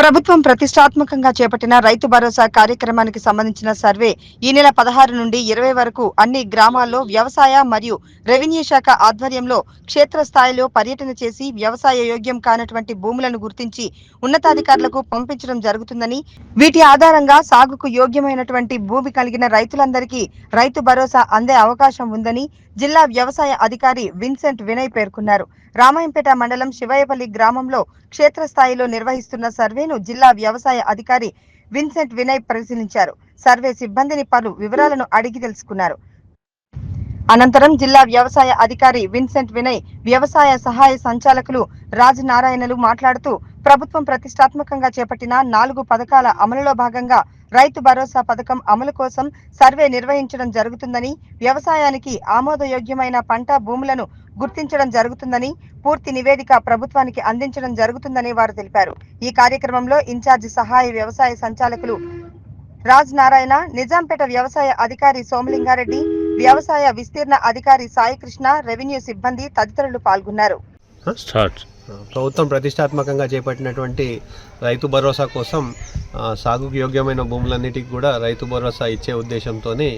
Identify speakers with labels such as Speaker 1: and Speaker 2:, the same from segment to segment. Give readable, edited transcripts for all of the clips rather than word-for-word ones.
Speaker 1: ప్రభుత్వం ప్రతిష్టాత్మకంగా చేపట్టిన రైతు భరోసా కార్యక్రమానికి సంబంధించిన సర్వే ఈ నెల 16 నుండి 20 వరకు అన్ని గ్రామాల్లో వ్యవసాయ మరియు రెవెన్యూ శాఖ ఆధ్వర్యంలో క్షేత్రస్థాయిలో పర్యటన చేసి వ్యవసాయ యోగ్యం కానటువంటి భూములను గుర్తించి ఉన్నతాధికారులకు పంపించడం జరుగుతుందని, వీటి ఆధారంగా సాగుకు యోగ్యమైనటువంటి భూమి కలిగిన రైతులందరికీ రైతు భరోసా అందే అవకాశం ఉందని జిల్లా వ్యవసాయ అధికారి విన్సెంట్ వినయ్ పేర్కొన్నారు. రామాయంపేట మండలం శివయ్యపల్లి గ్రామంలో క్షేత్రస్థాయిలో నిర్వహిస్తున్న సర్వేను జిల్లా వ్యవసాయ అధికారి విన్సెంట్ వినయ్ పరిశీలించారు. సర్వే సిబ్బందిని పలు వివరాలను అడిగి తెలుసుకున్నారు. అనంతరం జిల్లా వ్యవసాయ అధికారి విన్సెంట్ వినయ్ వ్యవసాయ సహాయ సంచాలకులు రాజ్ నారాయణలు మాట్లాడుతూ ప్రభుత్వం ప్రతిష్టాత్మకంగా చేపట్టిన 4 పథకాల అమలులో భాగంగా రైతు భరోసా పథకం అమలు కోసం సర్వే నిర్వహించడం జరుగుతుందని, వ్యవసాయానికి ఆమోదయోగ్యమైన పంట భూములను గుర్తించడం జరుగుతుందని, పూర్తి నివేదిక ప్రభుత్వానికి అందించడం జరుగుతుందని వారు తెలిపారు. ఈ కార్యక్రమంలో ఇన్ఛార్జి సహాయ వ్యవసాయ సంచాలకులు రాజ్ నారాయణ, నిజాంపేట వ్యవసాయ అధికారి సోమలింగారెడ్డి, వ్యవసాయ విస్తీర్ణ అధికారి సాయికృష్ణ, రెవెన్యూ సిబ్బంది తదితరులు పాల్గొన్నారు.
Speaker 2: ప్రభుత్వం ప్రతిష్టాత్మకంగా చేపట్టినటువంటి రైతు భరోసా కోసం సాగుకు యోగ్యమైన భూములన్నిటికీ కూడా రైతు భరోసా ఇచ్చే ఉద్దేశంతోనే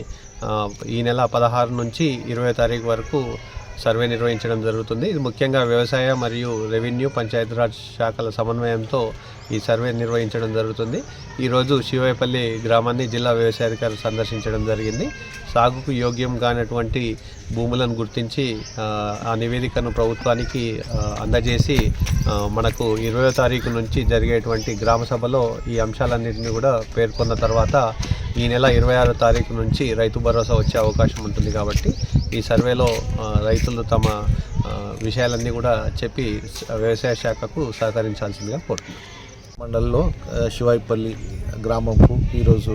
Speaker 2: ఈ నెల 16 నుంచి 20 తారీఖు వరకు సర్వే నిర్వహించడం జరుగుతుంది. ఇది ముఖ్యంగా వ్యవసాయ మరియు రెవెన్యూ పంచాయతీరాజ్ శాఖల సమన్వయంతో ఈ సర్వే నిర్వహించడం జరుగుతుంది. ఈరోజు శివయ్యపల్లి గ్రామాన్ని జిల్లా వ్యవసాయ అధికారి సందర్శించడం జరిగింది. సాగుకు యోగ్యం కానటువంటి భూములను గుర్తించి ఆ నివేదికను ప్రభుత్వానికి అందజేసి మనకు 20వ తారీఖు నుంచి జరిగేటువంటి గ్రామ సభలో ఈ అంశాలన్నింటినీ కూడా పేర్కొన్న తర్వాత ఈ నెల 26వ తారీఖు నుంచి రైతు భరోసా వచ్చే అవకాశం ఉంటుంది. కాబట్టి ఈ సర్వేలో రైతులు తమ విషయాలన్నీ కూడా చెప్పి వ్యవసాయ శాఖకు సహకరించాల్సిందిగా కోరుతున్నాను.
Speaker 3: మండలంలో శివాయిపల్లి గ్రామంకు ఈరోజు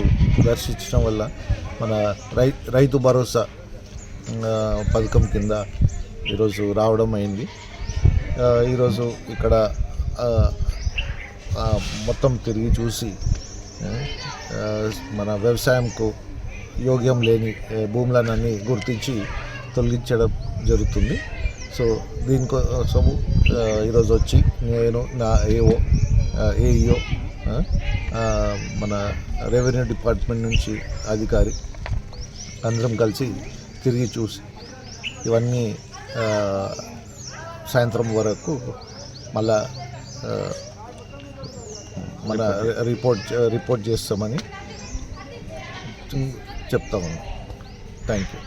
Speaker 3: దర్శించడం వల్ల మన రైతు భరోసా పథకం కింద ఈరోజు రావడం అయింది. ఈరోజు ఇక్కడ మొత్తం తిరిగి చూసి మన వ్యవసాయంకు యోగ్యం లేని భూములన్నీ గుర్తించి తొలగించడం జరుగుతుంది. సో దీనికోసము ఈరోజు వచ్చి నేను నా ఏఈఓ మన రెవెన్యూ డిపార్ట్మెంట్ నుంచి అధికారి అందరం కలిసి తిరిగి చూసి ఇవన్నీ సాయంత్రం వరకు మళ్ళా మన రిపోర్ట్ చేస్తామని చెప్తాము. Thank you.